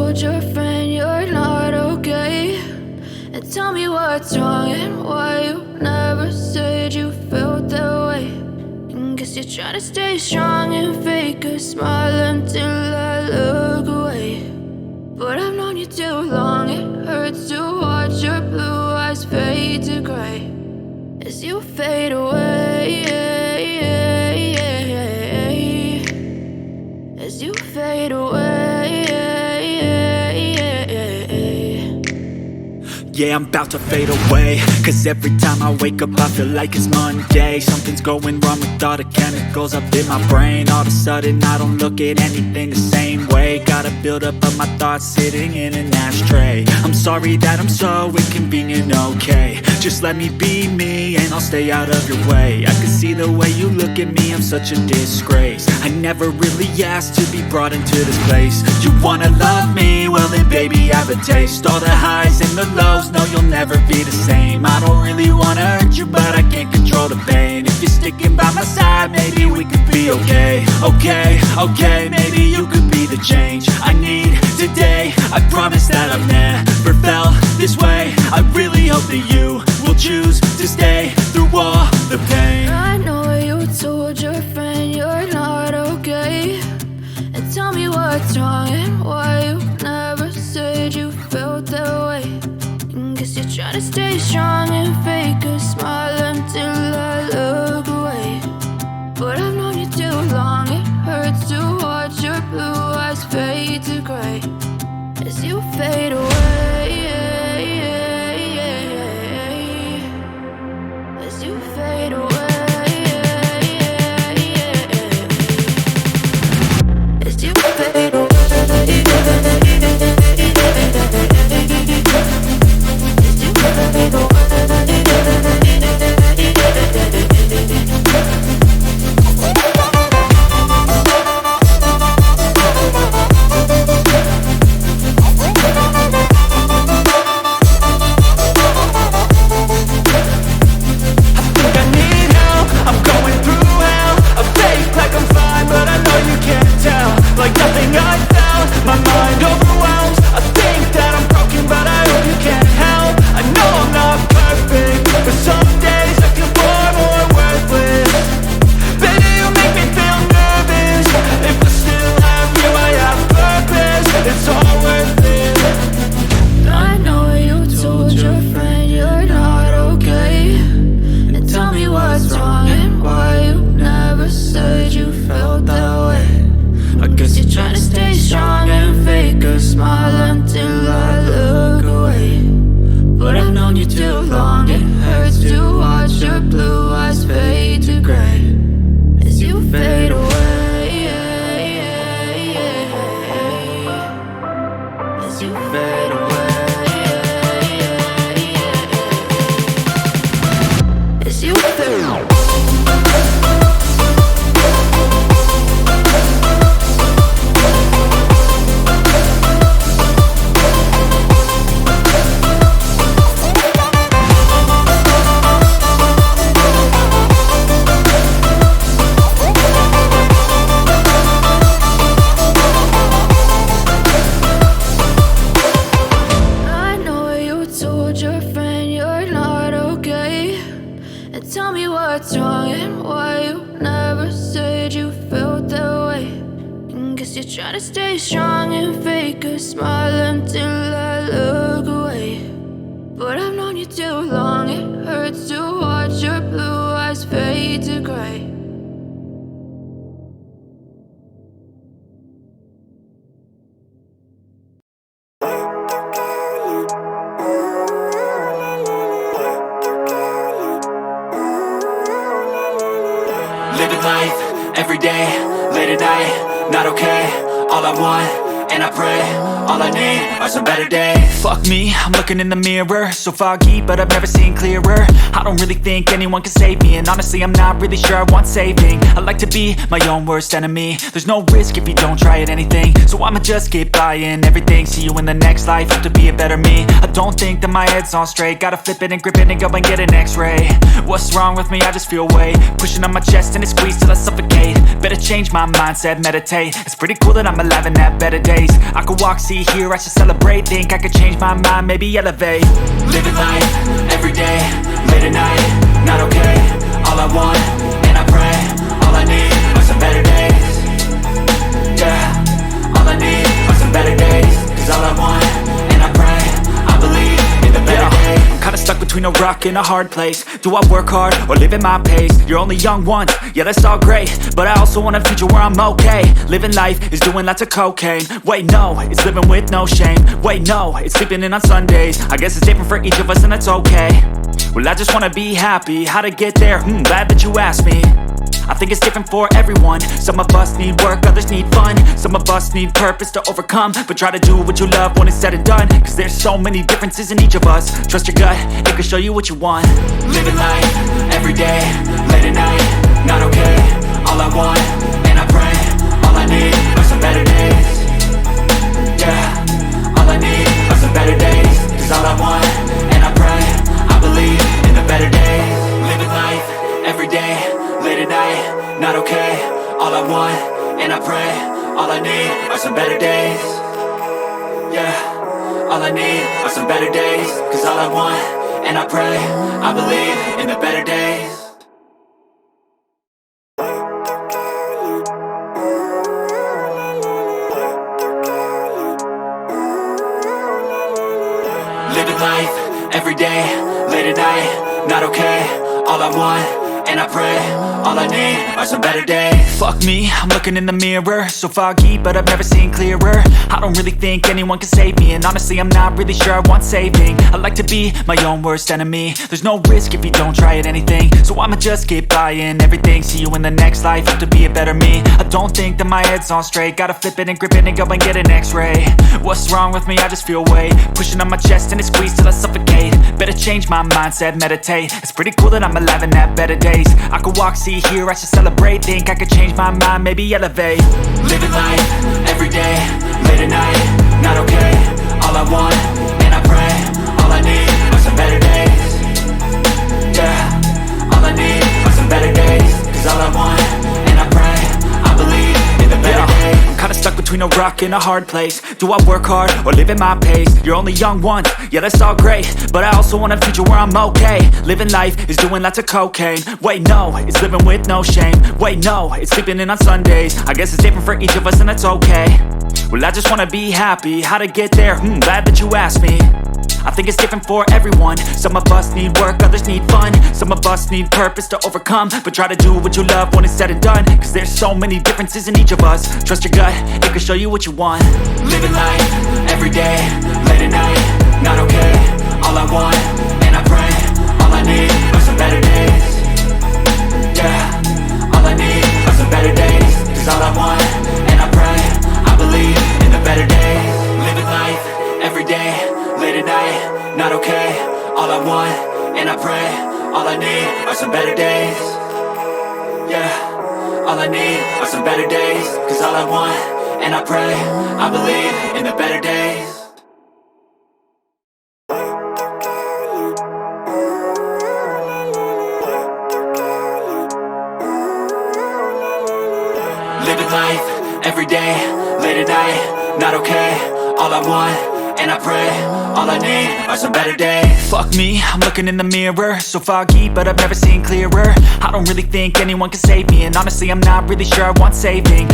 told your friend you're not okay? And tell me what's wrong and why you never said you felt that way. And guess you're trying to stay strong and fake a smile until I look away. But I've known you too long, it hurts to watch your blue eyes fade to gray as you fade away, as you fade away. Yeah, I'm about to fade away, cause every time I wake up I feel like it's Monday. Something's going wrong with all the chemicals up in my brain. All of a sudden I don't look at anything the same way. Got a build up of my thoughts sitting in an ashtray. I'm sorry that I'm so inconvenient, okay? Just let me be me and I'll stay out of your way. I can see the way you look at me, I'm such a disgrace. I never really asked to be brought into this place. You wanna love me? Well then baby have a taste. All the highs and the lows, no, you'll never be the same. I don't really wanna hurt you, but I can't control the pain. If you're sticking by my side, maybe we could be okay. Okay, maybe you could be the change I need today. I promise that I've never felt this way. I really hope that you will choose to stay through all the pain. I know you told your friend you're not okay. And tell me what's wrong and why you never said you felt that way. Guess you're trying to stay strong and fake a smile until I look away. But I've known you too long, it hurts to watch your blue eyes fade to gray as you fade away, as you fade away, as you fade away. Living life, everyday, late at night, not okay. All I want, and I pray, all I need are some better days. Fuck me, I'm looking in the mirror, so foggy, but I've never seen clearer. I don't really think anyone can save me, and honestly I'm not really sure I want saving. I like to be my own worst enemy. There's no risk if you don't try at anything, so I'ma just keep buying everything. See you in the next life, have to be a better me. I don't think that my head's on straight, gotta flip it and grip it and go and get an x-ray. What's wrong with me? I just feel weight pushing on my chest and it squeezes till I suffocate. Better change my mindset, meditate. It's pretty cool that I'm alive and have better days. days. I could walk, see, hear, I should celebrate. Think I could change my mind, maybe elevate. Living life, everyday, late at night, not okay. All I want, and I pray, all I need are some better days. Yeah, all I need are some better days. Cause all I want, and I pray, I believe in the better days. I'm kinda stuck between a rock and a hard place. Do I work hard or live at my pace? You're only young once, yeah that's all great, but I also want a future where I'm okay. Living life is doing lots of cocaine. Wait no, it's living with no shame. Wait no, it's sleeping in on Sundays. I guess it's different for each of us and that's okay. Well I just wanna be happy, how to get there? Glad that you asked me. I think it's different for everyone. Some of us need work, others need fun. Some of us need purpose to overcome. But try to do what you love when it's said and done. Cause there's so many differences in each of us. Trust your gut, it can show you what you want. Living life, everyday, late at night, not okay. All I want, and I pray, all I need are some better days. Yeah, all I need are some better days. Cause all I want, and I pray, I believe in the better days. Living life, everyday, late at night, not okay. All I want, and I pray, all I need are some better days. Yeah, all I need are some better days. Cause all I want, and I pray, I believe in the better days. Living life, everyday, late at night, not okay. All I want, and I pray, all I need are some better days. Fuck me, I'm looking in the mirror, so foggy, but I've never seen clearer. I don't really think anyone can save me, and honestly I'm not really sure I want saving. I like to be my own worst enemy. There's no risk if you don't try at anything, so I'ma just keep buying everything. See you in the next life, have to be a better me. I don't think that my head's on straight, gotta flip it and grip it and go and get an x-ray. What's wrong with me? I just feel weight pushing on my chest and it squeezes till I suffocate. Better change my mindset, meditate. It's pretty cool that I'm alive and have better days. I could walk, see, hear, I should celebrate. Think I could change my mind, maybe elevate. Living life, everyday, late at night, not okay. All I want, and I pray, all I need are some better days. Yeah, all I need are some better days. Cause all I want, and I pray, I believe in the better days. I'm kinda stuck between a rock and a hard place. Do I work hard or live at my pace? You're only young once, yeah that's all great, but I also want a future where I'm okay. Living life is doing lots of cocaine. Wait no, it's living with no shame. Wait no, it's sleeping in on Sundays. I guess it's different for each of us and that's okay. Well I just wanna be happy, how to get there? Glad that you asked me. I think it's different for everyone. Some of us need work, others need fun. Some of us need purpose to overcome. But try to do what you love when it's said and done. Cause there's so many differences in each of us. Trust your gut, it can show you what you want. Living life, everyday, late at night, not okay. All I want, and I pray, all I need are some better days. Yeah, all I need are some better days. Cause all I want, and I pray, I believe in the better days. Living life, everyday, late at night, not okay. All I want, and I pray, all I need are some better days. Yeah, all I need are some better days. Cause all I want, and I pray, I believe in the better days. Living life, everyday, late at night, not okay. All I want, and I pray, all I need are some better days. Fuck me, I'm looking in the mirror, so foggy, but I've never seen clearer. I don't really think anyone can save me, and honestly I'm not really sure I want saving.